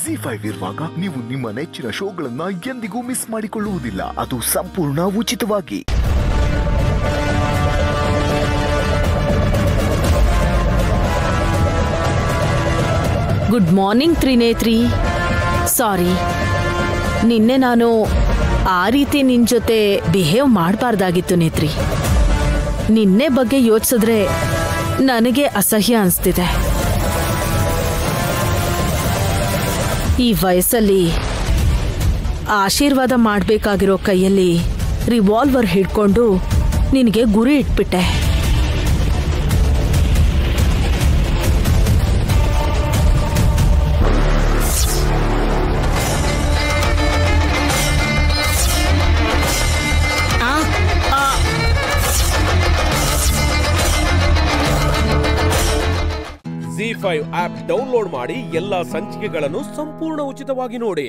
ZEE5 ಇರುವಾಗ ನೀವು ನಿಮ್ಮ ನೆಚ್ಚಿನ ಶೋಗಳನ್ನ ಎಂದಿಗೂ ಮಿಸ್ ಮಾಡಿಕೊಳ್ಳುವುದಿಲ್ಲ. ಅದು ಸಂಪೂರ್ಣ ಉಚಿತವಾಗಿ. Good morning ತ್ರಿನೇತ್ರಿ. ಸಾರಿ, ನಿನ್ನೆ ನಾನು ಆ ರೀತಿ ನಿನ್ ಜೊತೆ ಬಿಹೇವ್ ಮಾಡಬಾರ್ದಾಗಿತ್ತು ನೇತ್ರಿ. ನಿನ್ನೆ ಬಗ್ಗೆ ಯೋಚಿಸಿದ್ರೆ ನನಗೆ ಅಸಹ್ಯ ಅನಿಸ್ತಿದೆ. ಈ ವಯಸ್ಸಲ್ಲಿ ಆಶೀರ್ವಾದ ಮಾಡಬೇಕಾಗಿರೋ ಕೈಯಲ್ಲಿ ರಿವಾಲ್ವರ್ ಹಿಡ್ಕೊಂಡು ನಿನಗೆ ಗುರಿ ಇಟ್ಬಿಟ್ಟೆ. ZEE5 ಆಪ್ ಡೌನ್ಲೋಡ್ ಮಾಡಿ ಎಲ್ಲಾ ಸಂಚಿಕೆಗಳನ್ನು ಸಂಪೂರ್ಣ ಉಚಿತವಾಗಿ ನೋಡಿ.